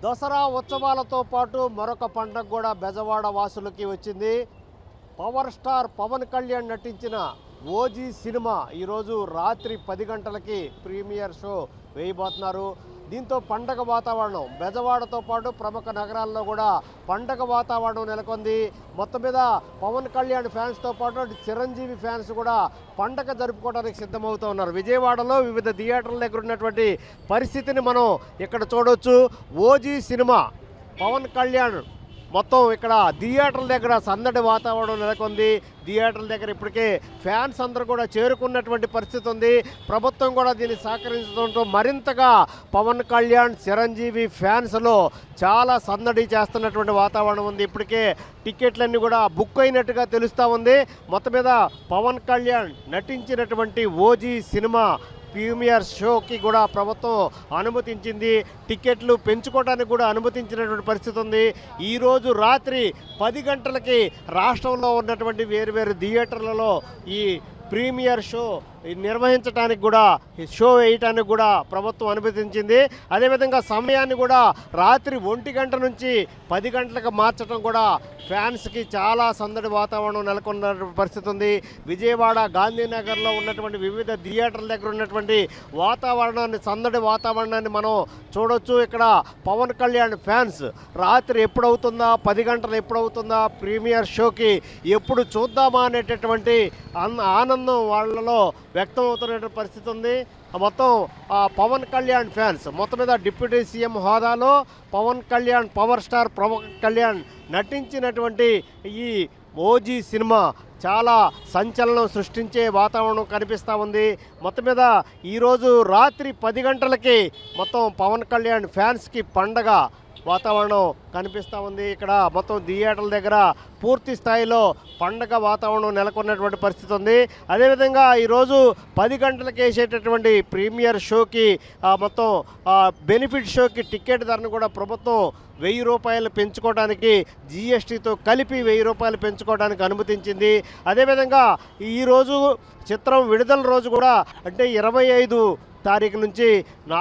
దసరా ఉత్సవాలతో పాటు మరొక పండుగ కూడా బెజవాడ వాసులకి వచ్చింది. పవర్ స్టార్ పవన్ కళ్యాణ్ నటించిన ఓజీ సినిమా ఈరోజు రాత్రి 10 గంటలకి ప్రీమియర్ షో వేయబోతున్నారు. దీంతో పండగ వాతావరణం బెజవాడతో పాటు ప్రముఖ నగరాల్లో కూడా పండగ వాతావరణం నెలకొంది. మొత్తం మీద పవన్ కళ్యాణ్ ఫ్యాన్స్తో పాటు చిరంజీవి ఫ్యాన్స్ కూడా పండగ జరుపుకోవడానికి సిద్ధమవుతూ ఉన్నారు. విజయవాడలో వివిధ థియేటర్ల దగ్గర ఉన్నటువంటి పరిస్థితిని మనం ఇక్కడ చూడవచ్చు. ఓజీ సినిమా పవన్ కళ్యాణ్ మొత్తం ఇక్కడ థియేటర్ల దగ్గర సందడి వాతావరణం నెలకొంది. థియేటర్ల దగ్గర ఇప్పటికే ఫ్యాన్స్ అందరూ కూడా చేరుకున్నటువంటి పరిస్థితి ఉంది. ప్రభుత్వం కూడా దీన్ని సహకరించడంతో మరింతగా పవన్ కళ్యాణ్ చిరంజీవి ఫ్యాన్స్లో చాలా సందడి చేస్తున్నటువంటి వాతావరణం ఉంది. ఇప్పటికే టికెట్లన్నీ కూడా బుక్ అయినట్టుగా తెలుస్తూ ఉంది. మొత్తం మీద పవన్ కళ్యాణ్ నటించినటువంటి ఓజీ సినిమా ప్రీమియర్ షోకి కూడా ప్రభుత్వం అనుమతించింది. టికెట్లు పెంచుకోవడానికి కూడా అనుమతించినటువంటి పరిస్థితి ఉంది. ఈరోజు రాత్రి 10 గంటలకి రాష్ట్రంలో ఉన్నటువంటి వేరు థియేటర్లలో ఈ ప్రీమియర్ షో నిర్వహించడానికి కూడా షో వేయటానికి కూడా ప్రభుత్వం అనుమతించింది. అదేవిధంగా సమయాన్ని కూడా రాత్రి 1 గంట నుంచి 10 గంటలకు మార్చడం కూడా ఫ్యాన్స్కి చాలా సందడి వాతావరణం నెలకొన్న పరిస్థితి ఉంది. విజయవాడ గాంధీనగర్లో ఉన్నటువంటి వివిధ థియేటర్ల దగ్గర ఉన్నటువంటి వాతావరణాన్ని సందడి వాతావరణాన్ని మనం చూడొచ్చు. ఇక్కడ పవన్ కళ్యాణ్ ఫ్యాన్స్ రాత్రి ఎప్పుడవుతుందా, 10 గంటలు ఎప్పుడవుతుందా, ప్రీమియర్ షోకి ఎప్పుడు చూద్దామా అనేటటువంటి ఆనందం వాళ్ళలో వ్యక్తం అవుతున్న పరిస్థితి ఉంది. మొత్తం పవన్ కళ్యాణ్ ఫ్యాన్స్ మొత్తం మీద డిప్యూటీ సీఎం హోదాలో పవన్ కళ్యాణ్ పవర్ స్టార్ పవన్ కళ్యాణ్ నటించినటువంటి ఈ ఓజీ సినిమా చాలా సంచలనం సృష్టించే వాతావరణం కనిపిస్తూ ఉంది. మొత్తం మీద ఈరోజు రాత్రి 10 గంటలకి మొత్తం పవన్ కళ్యాణ్ ఫ్యాన్స్కి పండగ వాతావరణం కనిపిస్తూ ఉంది. ఇక్కడ మొత్తం థియేటర్ల దగ్గర పూర్తి స్థాయిలో పండగ వాతావరణం నెలకొన్నటువంటి పరిస్థితి ఉంది. అదేవిధంగా ఈరోజు 10 గంటలకు వేసేటటువంటి ప్రీమియర్ షోకి మొత్తం బెనిఫిట్ షోకి టికెట్ ధరను కూడా ప్రభుత్వం 1000 రూపాయలు పెంచుకోవడానికి జీఎస్టీతో కలిపి 1000 రూపాయలు పెంచుకోవడానికి అనుమతించింది. అదేవిధంగా ఈరోజు చిత్రం విడుదల రోజు కూడా అంటే 25 తారీఖు నుంచి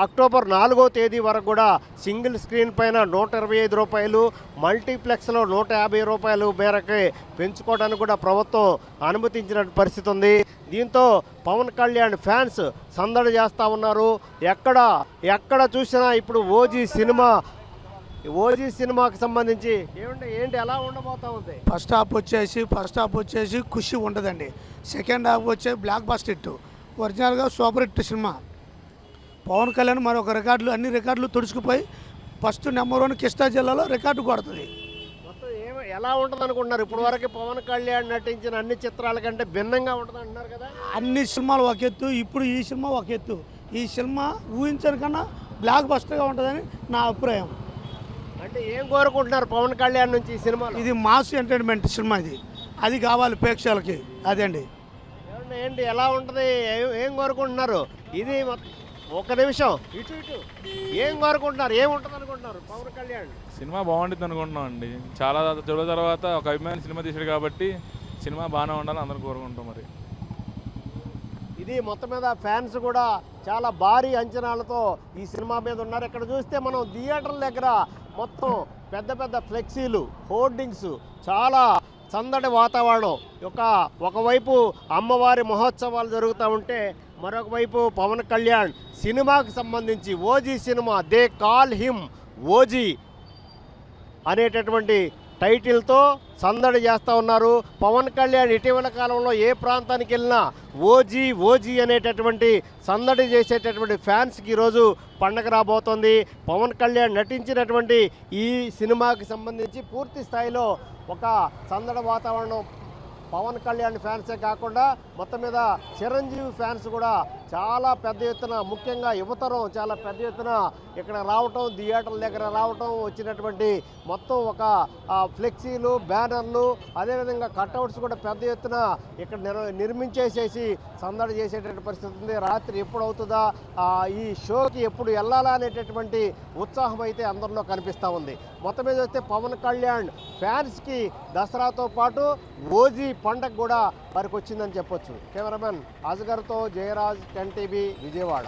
అక్టోబర్ 4వ తేదీ వరకు కూడా సింగిల్ స్క్రీన్ పైన 125 రూపాయలు, మల్టీప్లెక్స్లో 150 రూపాయలు మేరకి పెంచుకోవడానికి కూడా ప్రభుత్వం అనుమతించిన పరిస్థితి ఉంది. దీంతో పవన్ కళ్యాణ్ ఫ్యాన్స్ సందడి చేస్తూ ఉన్నారు. ఎక్కడ చూసినా ఇప్పుడు ఓజీ సినిమాకి సంబంధించి ఏంటి ఎలా ఉండబోతా ఉంది? ఫస్ట్ హాఫ్ వచ్చేసి ఖుషి ఉండదండి. సెకండ్ హాఫ్ వచ్చే బ్లాక్ బస్టర్ హిట్, ఒరిజినల్గా సూపర్ హిట్ సినిమా. పవన్ కళ్యాణ్ మరొక అన్ని రికార్డులు తుడుచుకుపోయి ఫస్ట్ నెంబర్ 1 కృష్ణా జిల్లాలో రికార్డు కొడుతుంది. మొత్తం ఎలా ఉంటుంది అనుకుంటున్నారు? ఇప్పుడు వరకు పవన్ కళ్యాణ్ నటించిన అన్ని చిత్రాల కంటే భిన్నంగా ఉంటుంది అంటున్నారు కదా. అన్ని సినిమాలు ఒక ఎత్తు, ఇప్పుడు ఈ సినిమా ఒక ఎత్తు. ఈ సినిమా ఊహించిన కన్నా బ్లాక్ బస్టర్గా ఉంటుందని నా అభిప్రాయం. అంటే ఏం కోరుకుంటున్నారు పవన్ కళ్యాణ్ నుంచి ఈ సినిమా? ఇది మాస్ ఎంటర్టైన్మెంట్ సినిమా, అది కావాలి ప్రేక్షకులకి. అదండి. ఏంటి ఎలా ఉంటుంది, ఏం కోరుకుంటున్నారు? ఇది ఒక నిమిషం ఇటు ఏం కోరుకుంటున్నారు, ఏముంటుంది అనుకుంటున్నారు పవన్ కళ్యాణ్? సినిమా బాగుంటుంది అనుకుంటున్నాం అండి. చాలా చూడ తర్వాత ఒక అభిమాని సినిమా తీసాడు కాబట్టి సినిమా బాగానే ఉండాలని అందరూ కోరుకుంటాం. మరి ఇది మొత్తం మీద ఫ్యాన్స్ కూడా చాలా భారీ అంచనాలతో ఈ సినిమా మీద ఉన్నారు. ఇక్కడ చూస్తే మనం థియేటర్ల దగ్గర మొత్తం పెద్ద ఫ్లెక్సీలు, హోర్డింగ్స్, చాలా సందడి వాతావరణం. ఒకవైపు అమ్మవారి మహోత్సవాలు జరుగుతూ ఉంటే మరొక వైపు పవన్ కళ్యాణ్ సినిమాకి సంబంధించి OG cinema they call him OG అనేటటువంటి టైటిల్తో సందడి చేస్తూ ఉన్నారు. పవన్ కళ్యాణ్ ఇటీవల కాలంలో ఏ ప్రాంతానికి వెళ్ళినా ఓజీ అనేటటువంటి సందడి చేసేటటువంటి ఫ్యాన్స్కి ఈరోజు పండగ రాబోతోంది. పవన్ కళ్యాణ్ నటించినటువంటి ఈ సినిమాకి సంబంధించి పూర్తి స్థాయిలో ఒక సందడి వాతావరణం పవన్ కళ్యాణ్ ఫ్యాన్సే కాకుండా మొత్తం మీద చిరంజీవి ఫ్యాన్స్ కూడా చాలా పెద్ద ఎత్తున, ముఖ్యంగా యువతరం చాలా పెద్ద ఎత్తున ఇక్కడ రావటం, థియేటర్ల దగ్గర రావటం, వచ్చినటువంటి మొత్తం ఒక ఫ్లెక్సీలు, బ్యానర్లు, అదేవిధంగా కట్అవుట్స్ కూడా పెద్ద ఎత్తున ఇక్కడ నిర్మించేసేసి సందడి చేసేటటువంటి పరిస్థితి ఉంది. రాత్రి ఎప్పుడు అవుతుందా, ఈ షోకి ఎప్పుడు వెళ్ళాలా అనేటటువంటి ఉత్సాహం అయితే అందరిలో కనిపిస్తూ ఉంది. మొత్తం మీద వస్తే పవన్ కళ్యాణ్ ఫ్యాన్స్కి దసరాతో పాటు ఓజీ పండగ కూడా వారికి వచ్చిందని చెప్పొచ్చు. కెమెరామెన్ అజగర్తో జయరాజ్, 10 టీవీ, విజయవాడ.